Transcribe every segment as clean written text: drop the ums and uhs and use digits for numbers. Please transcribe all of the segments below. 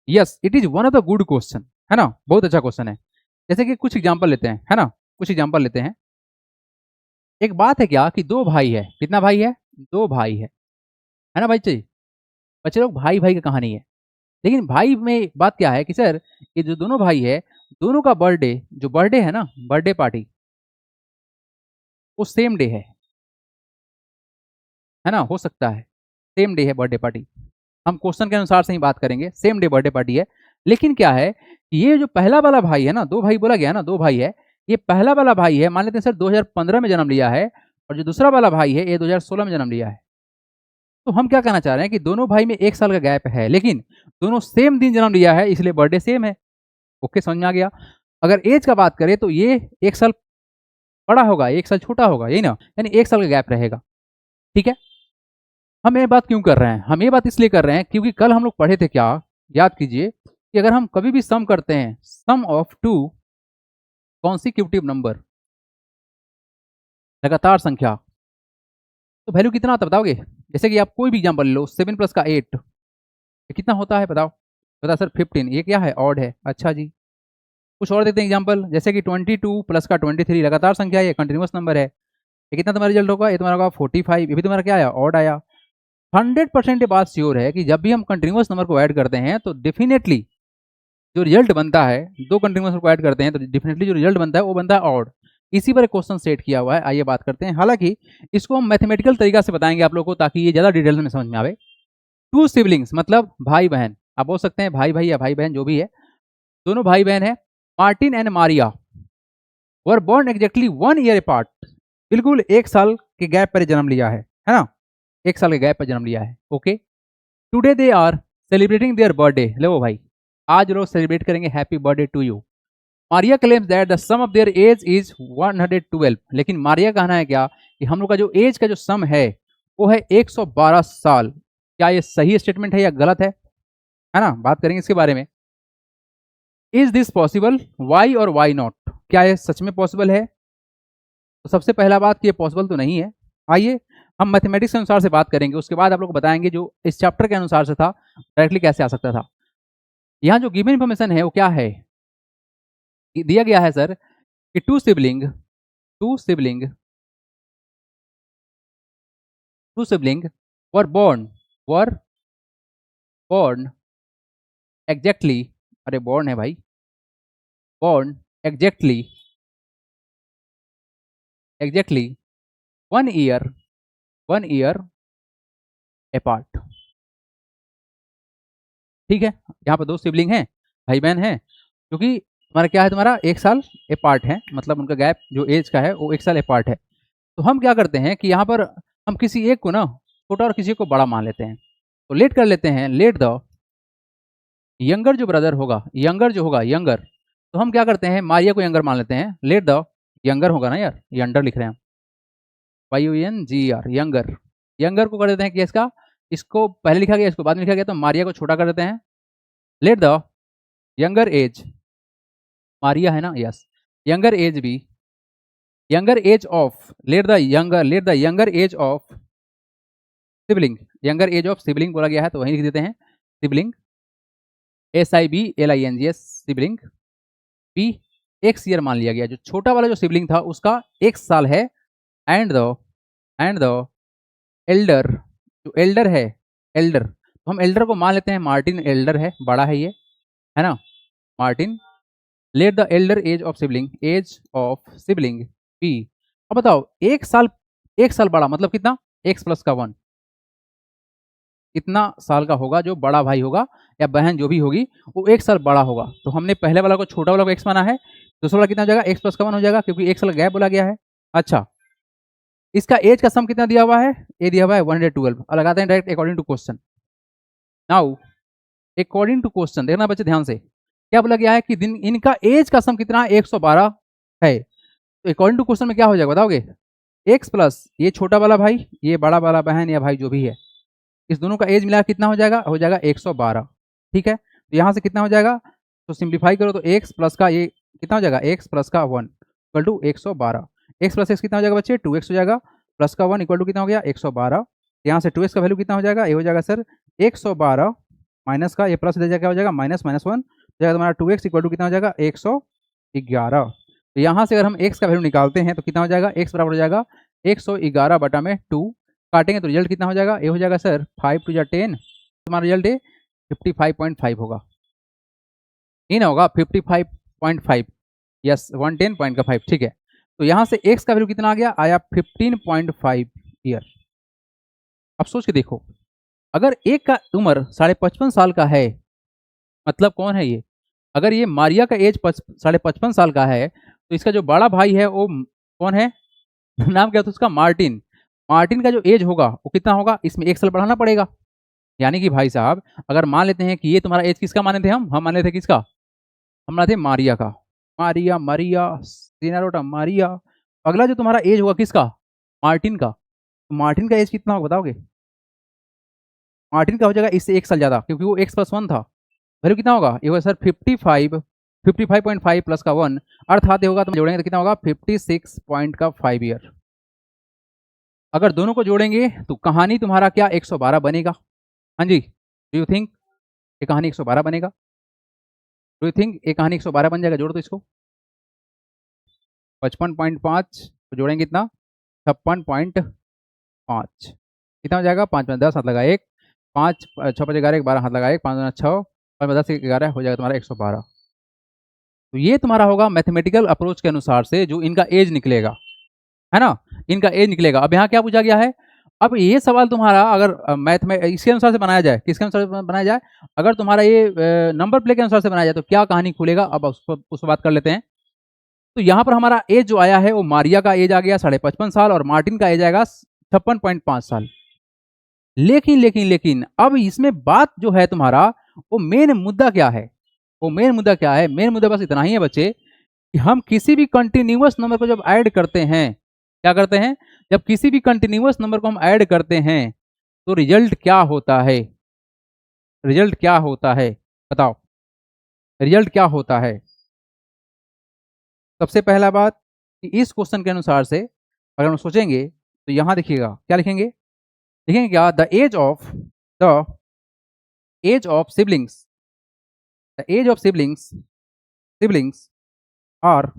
Yes, it is one of the good question, है ना, बहुत अच्छा क्वेश्चन है। जैसे कि कुछ एग्जांपल लेते हैं, है ना, कुछ एग्जांपल लेते हैं। एक बात है क्या कि दो भाई है, कितना भाई है, दो भाई है ना भाई जी, बच्चे लोग भाई भाई की कहानी है। लेकिन भाई में बात क्या है कि सर ये जो दोनों भाई है, दोनों का बर्थडे, जो बर्थडे है ना, बर्थडे पार्टी, वो सेम डे है ना, हो सकता है सेम डे है बर्थडे पार्टी। हम क्वेश्चन के अनुसार से ही बात करेंगे, सेम डे बर्थडे पार्टी है। लेकिन क्या है कि ये जो पहला वाला भाई है ना, दो भाई बोला गया ना, दो भाई है, ये पहला वाला भाई है, मान लेते हैं सर 2015 में जन्म लिया है, और जो दूसरा वाला भाई है ये 2016 में जन्म लिया है। तो हम क्या कहना चाह रहे हैं कि दोनों भाई में 1 साल का गैप है, लेकिन दोनों सेम दिन जन्म लिया है, इसलिए बर्थडे सेम है। ओके, समझ में आ गया। अगर एज का बात करें तो ये 1 साल बड़ा होगा, 1 साल छोटा होगा, यही ना, यानी 1 साल का गैप रहेगा। ठीक है। हम ये बात क्यों कर रहे हैं, हम ये बात इसलिए कर रहे हैं क्योंकि कल हम लोग पढ़े थे क्या, याद कीजिए, कि अगर हम कभी भी सम करते हैं, सम ऑफ टू कॉन्सिक्यूटिव नंबर, लगातार संख्या, तो वैल्यू कितना आता है बताओगे। जैसे कि आप कोई भी एग्जाम्पल लो, 7 + का 8, ये कितना होता है बताओ। बता सर 15, ये क्या है, ऑड है। अच्छा जी, कुछ और देते हैं एग्जाम्पल, जैसे कि 22 + का 23, लगातार संख्या है, ये कंटिन्यूस नंबर है, ये कितना तुम्हारा रिजल्ट होगा, ये तुम्हारा होगा 45, ये भी तुम्हारा क्या आया, ऑड आया। 100% ये बात श्योर है कि जब भी हम कंटिन्यूस नंबर को ऐड करते हैं तो डेफिनेटली जो रिजल्ट बनता है, दो कंटिन्यूस नंबर को ऐड करते हैं तो डेफिनेटली जो रिजल्ट बनता है वो बनता है ऑड। इसी पर एक क्वेश्चन सेट किया हुआ है, आइए बात करते हैं। हालांकि इसको हम मैथमेटिकल तरीका से बताएंगे आप लोगों को, ताकि ये ज़्यादा डिटेल में समझ में आवे। टू सिबलिंग्स मतलब भाई बहन, आप बोल सकते हैं भाई भाई या भाई बहन, जो भी है, दोनों भाई बहन है, Martin and Maria were born exactly 1 year apart, बिल्कुल 1 साल के गैप पर जन्म लिया है ना, 1 साल के गैप पर जन्म लिया है। Okay, today they are celebrating their birthday, लो भाई आज लोग सेलिब्रेट करेंगे happy birthday to you. Maria claims that the sum of their age is 112, लेकिन मारिया कहना है क्या कि हम लोग का जो एज का जो सम है वो है 112 साल। क्या ये सही स्टेटमेंट है या गलत है ना, बात करेंगे इसके बारे में। इज दिस पॉसिबल, वाई और वाई नॉट, क्या ये सच में पॉसिबल है। तो सबसे पहला बात कि ये पॉसिबल तो नहीं है। आइए हम मैथमेटिक्स के अनुसार से बात करेंगे, उसके बाद आप लोग बताएंगे जो इस चैप्टर के अनुसार से था डायरेक्टली कैसे आ सकता था। यहाँ जो गिवन इन्फॉर्मेशन है वो क्या है, दिया गया है सर कि two sibling to sibling to sibling were born exactly, अरे born है भाई, born exactly exactly 1 year 1 year apart. ठीक है, यहाँ पर दो सिबलिंग हैं, भाई बहन हैं, क्योंकि तुम्हारा क्या है, तुम्हारा 1 साल अपार्ट है, मतलब उनका गैप जो एज का है वो 1 साल अपार्ट है। तो हम क्या करते हैं कि यहाँ पर हम किसी एक को ना छोटा और किसी को बड़ा मान लेते हैं, तो लेट कर लेते हैं, लेट द यंगर जो ब्रदर होगा, यंगर जो होगा यंगर, तो हम क्या करते हैं मारिया को यंगर मान लेते हैं, लेट द यंगर होगा ना यार, ये अंडर लिख रहे हैं हम, YUNGER यंगर, यंगर को कर देते हैं कि इसका, इसको पहले लिखा गया इसको बाद में लिखा गया, तो मारिया को छोटा कर देते हैं, let the younger age, Maria है ना, यस, यंगर एज भी, younger age of, let the younger age of sibling, younger age of sibling बोला गया है तो वहीं लिख देते हैं sibling, SIBLING sibling, be x year मान लिया गया, जो छोटा वाला जो सिबलिंग था उसका 1 साल है, एंड द एल्डर, जो एल्डर है, एल्डर, तो हम एल्डर को मान लेते हैं मार्टिन, एल्डर है, बड़ा है ये, है ना, Martin, let the elder age of sibling be. अब बताओ 1 साल, 1 साल बड़ा मतलब कितना, x + का 1, इतना साल का होगा जो बड़ा भाई होगा या बहन जो भी होगी वो 1 साल बड़ा होगा। तो हमने पहले वाला को छोटा वाला को x माना है, दूसरा वाला कितना हो जाएगा, x + का 1 हो जाएगा, क्योंकि 1 साल गैप बोला गया है। अच्छा, इसका एज का सम कितना दिया हुआ है, ये दिया हुआ है 112, और लगाते हैं direct according to question. Now according to question देखना बच्चे ध्यान से, क्या बोला गया है कि दिन इनका एज का सम कितना है, 112 है। तो अकॉर्डिंग टू क्वेश्चन में क्या हो जाएगा बताओगे, x प्लस ये छोटा वाला भाई, ये बड़ा वाला बहन या भाई जो भी है, इस दोनों का एज मिला कितना हो जाएगा 112। ठीक है, तो यहाँ से कितना हो जाएगा, तो सिंप्लीफाई करो तो x प्लस का ये कितना हो जाएगा, x + का 1 इक्वल टू 112, x + x कितना हो जाएगा बच्चे 2x हो जाएगा, प्लस का 1 इक्वल टू कितना हो गया 112, यहाँ से 2x का वैल्यू कितना हो जाएगा, ये हो जाएगा सर 112 माइनस का ये प्लस इधर जाकर क्या हो जाएगा माइनस माइनस 1 जाएगा तुम्हारा 2x इक्वल टू कितना हो जाएगा 111। तो यहाँ से अगर हम x का वैल्यू निकालते हैं तो कितना हो जाएगा x बराबर हो जाएगा 111 बटा में 2 काटेंगे तो रिजल्ट कितना हो जाएगा ये हो जाएगा सर 5 टू 10 तुम्हारा रिजल्ट है 55.5 होगा ये ना होगा 55.5 यस 110 पॉइंट का 5 ठीक है। तो यहाँ से x का वैल्यू कितना आ गया आया 15.5 ईयर। अब सोच के देखो अगर एक का उम्र 55.5 साल का है मतलब कौन है ये अगर ये मारिया का एज 55.5 साल का है तो इसका जो बड़ा भाई है वो कौन है नाम क्या था उसका मार्टिन। मार्टिन का जो एज होगा वो कितना होगा इसमें 1 साल बढ़ाना पड़ेगा। यानी कि भाई साहब अगर मान लेते हैं कि ये तुम्हारा एज किसका माने थे हम मान लेते किसका हम माने थे मारिया का मारिया मारिया सीनारोटा मारिया। अगला जो तुम्हारा एज होगा किसका मार्टिन का तो मार्टिन का एज कितना होगा बताओगे मार्टिन का हो जाएगा इससे 1 साल ज़्यादा क्योंकि वो x+1 था वैल्यू कितना होगा ये होगा सर 55.5 प्लस का 1 अर्थात ये होगा तुम जोड़ेंगे तो कितना होगा 56.5 ईयर। अगर दोनों को जोड़ेंगे तो कहानी तुम्हारा क्या 112 बनेगा। हाँ जी डू यू थिंक ये कहानी 112 बनेगा डू यू थिंक ये कहानी 112 बन जाएगा जोड़ तो इसको 55.5 तो जोड़ेंगे कितना 56.5 कितना हो जाएगा 5 में 10 हाथ लगा 1 5 6 5 11 12 हाथ लगा 1 5 में 6 5 में 10 11 हो जाएगा तुम्हारा 112। तो ये तुम्हारा होगा मैथमेटिकल अप्रोच के अनुसार से जो इनका एज निकलेगा है ना इनका एज निकलेगा। अब यहाँ क्या पूछा गया है अब ये सवाल तुम्हारा अगर मैथ में इसके अनुसार से बनाया जाए किसके अनुसार से बनाया जाए अगर तुम्हारा ये नंबर प्ले के अनुसार से बनाया जाए तो क्या कहानी खुलेगा अब उस बात कर लेते हैं। तो यहाँ पर हमारा एज जो आया है वो मारिया का एज आ गया 55.5 साल और मार्टिन का एज आएगा 56.5 साल। लेकिन लेकिन लेकिन अब इसमें बात जो है तुम्हारा वो मेन मुद्दा क्या है वो मेन मुद्दा क्या है मेन मुद्दा बस इतना ही है बच्चे कि हम किसी भी कंटिन्यूअस नंबर को जब ऐड करते हैं क्या करते हैं जब किसी भी कंटिन्यूअस नंबर को हम ऐड करते हैं तो रिजल्ट क्या होता है रिजल्ट क्या होता है बताओ रिजल्ट क्या होता है। सबसे पहला बात कि इस क्वेश्चन के अनुसार से अगर हम सोचेंगे तो यहां देखिएगा क्या लिखेंगे लिखेंगे क्या the age of siblings the age of siblings are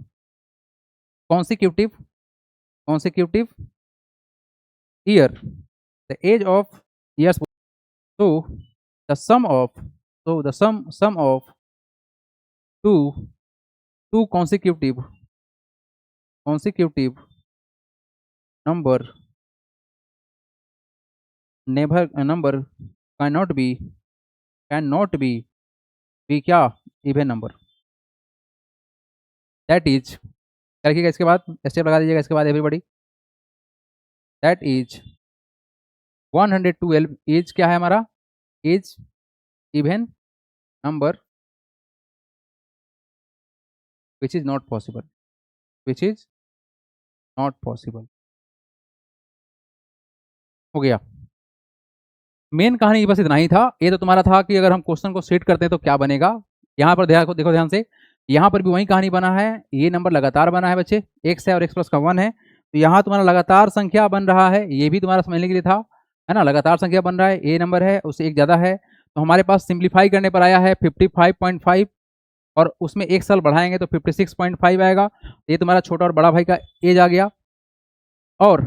consecutive year the age of years so the sum of two consecutive number cannot be क्या इवन नंबर दैट इज क्या लिखिएगा इसके बाद स्टेप लगा दीजिएगा इसके बाद एवरीबॉडी दैट इज 112 इज क्या है हमारा is even number which is not possible हो गया। मेन कहानी बस इतना ही था ये तो तुम्हारा था कि अगर हम क्वेश्चन को सेट करते हैं तो क्या बनेगा। यहाँ पर देखो ध्यान से यहाँ पर भी वही कहानी बना है ये नंबर लगातार बना है बच्चे x है और x प्लस का 1 है तो यहाँ तुम्हारा लगातार संख्या बन रहा है ये भी तुम्हारा समझने के लिए था है ना लगातार संख्या बन रहा है ये नंबर है उससे एक ज़्यादा है तो हमारे पास सिंप्लीफाई करने पर आया है 55.5 और उसमें 1 साल बढ़ाएंगे तो 56.5 आएगा ये तुम्हारा छोटा और बड़ा भाई का एज आ गया। और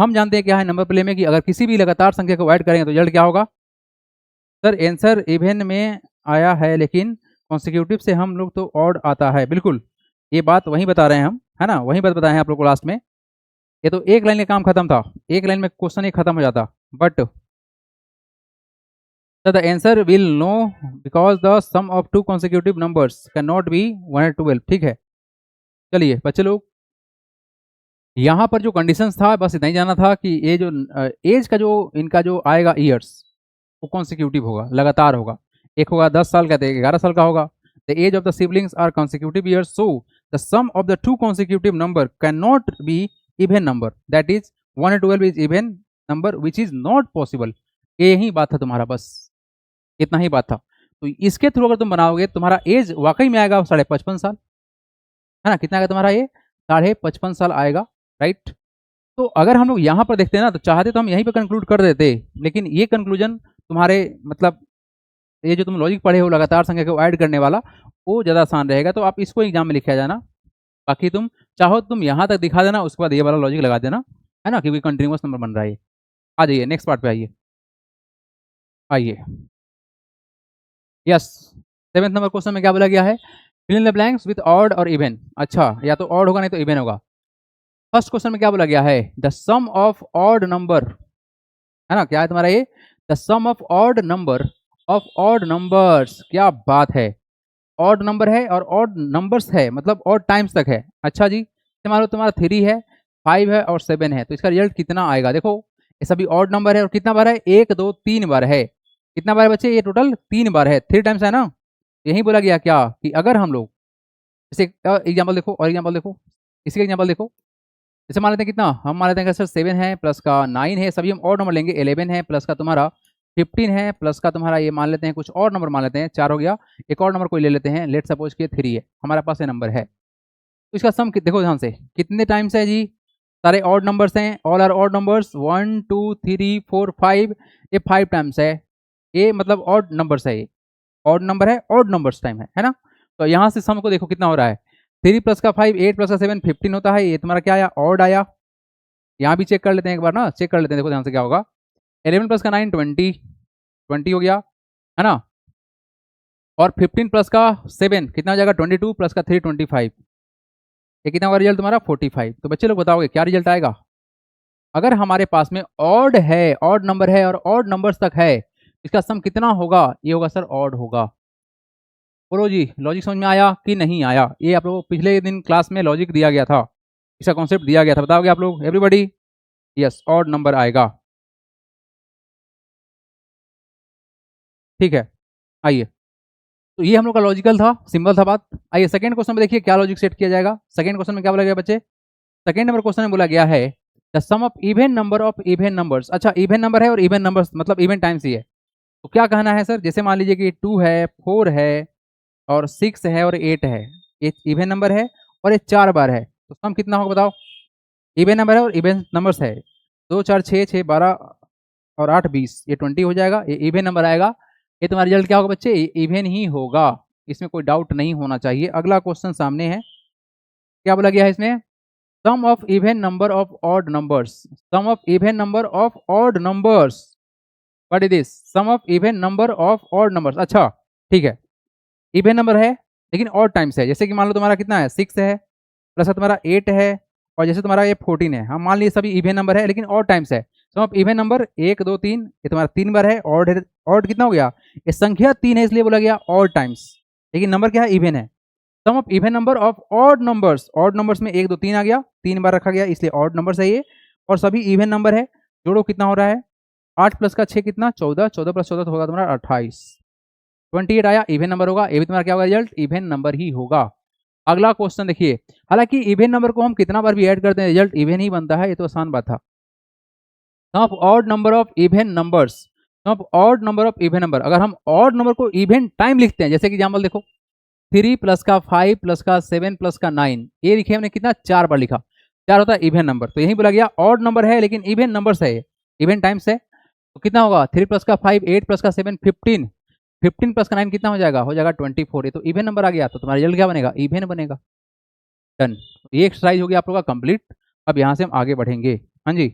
हम जानते हैं क्या है नंबर प्ले में कि अगर किसी भी लगातार संख्या को ऐड करेंगे तो रिजल्ट क्या होगा सर आंसर इवन में आया है लेकिन कॉन्सिक्यूटिव से हम लोग तो ऑड आता है बिल्कुल ये बात वहीं बता रहे हैं हम है ना वहीं बात बताए हैं आप लोग को लास्ट में ये तो एक लाइन में काम खत्म था एक लाइन में क्वेश्चन ही खत्म हो जाता but the answer will no because the sum of two consecutive numbers can not be 112 ठीक है। चलिए बच्चे लोग यहाँ पर जो कंडीशंस था बस इतना ही जाना था कि ये जो एज का जो इनका जो आएगा ईयर्स वो कॉन्सिक्यूटिव होगा लगातार होगा एक होगा 10 साल का तो 11 साल का होगा the age of the siblings are consecutive years so the sum of the two consecutive number can not be even number that is 112 is even number which is not possible. यही बात था तुम्हारा बस इतना ही बात था। तो इसके थ्रू अगर तुम बनाओगे तुम्हारा एज वाकई में आएगा 55.5 साल है ना कितना आएगा तुम्हारा ये 55.5 साल आएगा राइट। तो अगर हम लोग यहाँ पर देखते हैं ना तो चाहते तो हम यहीं पर कंक्लूड कर देते लेकिन ये कंक्लूजन तुम्हारे मतलब ये जो तुम लॉजिक पढ़े हो लगातार संख्या को ऐड करने वाला, वो ज़्यादा आसान रहेगा, तो आप इसको एग्जाम में लिखा जाना। बाकी तुम चाहो तुम यहाँ तक दिखा देना, उसके बाद ये वाला लॉजिक लगा देना, है ना, क्योंकि कंटिन्यूअस नंबर बन रहा है। आ जाइए नेक्स्ट पार्ट पे आइए। आइए यस, 7th नंबर क्वेश्चन में क्या बोला गया है, fill in the blanks with odd और इवन। अच्छा, या तो ऑड होगा नहीं तो इवन होगा। फर्स्ट क्वेश्चन में क्या बोला गया है, the sum of odd number, है ना, क्या है तुम्हारा ये, the sum of odd number of odd numbers. क्या बात है, ऑड नंबर है और ऑड नंबर्स है, मतलब ऑड टाइम्स तक है। अच्छा जी, मान लो तुम्हारा 3 है, 5 है और 7 है, तो इसका रिजल्ट कितना आएगा। देखो ये सभी ऑड नंबर है और कितना बार है, 1 2 3 बार है। कितना बार बच्चे, ये टोटल 3 बार है, 3 टाइम्स है ना। यही बोला गया क्या कि अगर हम लोग जैसे एग्जाम्पल देखो और एग्जाम्पल देखो, इसी का एग्जाम्पल देखो, जैसे मान लेते हैं कितना, हम मान लेते हैं सर 7 है प्लस का 9 है, सभी हम और नंबर लेंगे, 11 है प्लस का तुम्हारा 15 है प्लस का तुम्हारा ये मान लेते हैं कुछ और नंबर मान लेते हैं, 4 हो गया, एक और नंबर कोई ले लेते हैं, लेट सपोज कि 3 है, हमारे पास ये नंबर है, तो इसका सम देखो ध्यान से कितने टाइम्स है जी, सारे ऑड नंबर्स हैं, ऑल आर ऑड नंबर्स, 1 2 3 4 5, ये 5 टाइम्स है, ये मतलब ऑड नंबर्स है, ये ऑड नंबर है, ऑड नंबर्स टाइम है ना। तो यहाँ से सम को देखो कितना हो रहा है, 3 प्लस का 5 8 प्लस का 7 15 होता है, ये तुम्हारा क्या आया, ऑड आया। यहाँ भी चेक कर लेते हैं एक बार ना, चेक कर लेते हैं, देखो ध्यान से क्या होगा, 11 प्लस का 9 20 हो गया, है ना, और 15 प्लस का 7 कितना हो जाएगा, 22 प्लस का 3 25, ये कितना होगा रिजल्ट तुम्हारा 45। तो बच्चे लोग बताओगे क्या रिजल्ट आएगा, अगर हमारे पास में ऑड है, ऑड नंबर है और ऑड नंबर्स तक है, इसका सम कितना होगा, ये होगा सर ऑड होगा। बोलो जी, लॉजिक समझ में आया कि नहीं आया, ये आप लोगों को पिछले दिन क्लास में लॉजिक दिया गया था, इसका कॉन्सेप्ट दिया गया था, बताओगे आप लोग एवरीबॉडी, यस ऑड नंबर आएगा। ठीक है, आइए, तो ये हम लोग का लॉजिकल था, सिंपल था बात। आइए सेकंड क्वेश्चन में देखिए क्या लॉजिक सेट किया जाएगा। सेकंड क्वेश्चन में क्या बोला गया बच्चे, सेकंड नंबर क्वेश्चन में बोला गया है the sum of even number of even numbers. अच्छा, इवन नंबर है और इवन नंबर्स मतलब इवन टाइम्स ही है, तो क्या कहना है सर, जैसे मान लीजिए कि 2 है 4 है और 6 है और 8 है, ये इवन नंबर है और ये 4 बार है, तो सम कितना होगा बताओ, इवन नंबर है और इवन नंबर्स है, 2 4 6 6 12 और 8 20, ये 20 हो जाएगा, ये इवन नंबर आएगा, ये तुम्हारा रिजल्ट क्या होगा बच्चे, इवन ही होगा, इसमें कोई डाउट नहीं होना चाहिए। अगला क्वेश्चन सामने है, क्या बोला गया है इसमें, sum of even number of odd numbers, sum of even number of odd numbers, what is this, sum of even number of odd numbers. अच्छा ठीक है, इवन नंबर है लेकिन ऑड टाइम्स है, जैसे कि मान लो तुम्हारा कितना है 6 है प्लस तुम्हारा 8 है और जैसे तुम्हारा ये 14 है, हम मान लीजिए सभी इवन नंबर है लेकिन ऑड टाइम्स है, सम ऑफ इवन नंबर 1 2 3, ये तुम्हारा 3 बार है, ऑड है, ऑड कितना हो गया, ये संख्या 3 है इसलिए बोला गया ऑड टाइम्स, लेकिन नंबर क्या है, इवन है। Sum of even number of odd numbers में 1 2 3 आ गया, 3 बार रखा गया इसलिए ऑड नंबर है ये, और सभी इवन नंबर है, जोड़ो कितना हो रहा है, 8 प्लस का 6 कितना 14, 14 प्लस 14 तो होगा तुम्हारा 28, 28 आया, इवन नंबर होगा, ये भी तुम्हारा क्या होगा रिजल्ट, इवन नंबर ही होगा। अगला क्वेश्चन देखिए, हालांकि इवन नंबर को हम कितना बार भी ऐड करते हैं रिजल्ट इवन ही बनता है, ये तो आसान बात था। Sum of odd number of even numbers, sum of odd number of even number, अगर हम ऑड नंबर को इवन टाइम लिखते हैं, जैसे कि एग्जाम्पल देखो 3 प्लस का 5 प्लस का 7 प्लस का 9, ये लिखे हमने कितना 4 बार लिखा, 4 होता है इवन नंबर, तो यही बोला गया ऑड नंबर है लेकिन इवन नंबर्स है, इवन टाइम्स है, तो कितना होगा 3 प्लस का 5 8 प्लस का 7 15, 15 प्लस का 9 कितना हो जाएगा 24, ये तो इवन नंबर आ गया, तो तुम्हारा रिजल्ट क्या बनेगा, इवन बनेगा। डन, ये एक्सरसाइज हो गया आप लोग का कंप्लीट। अब यहाँ से हम आगे बढ़ेंगे, हाँ जी।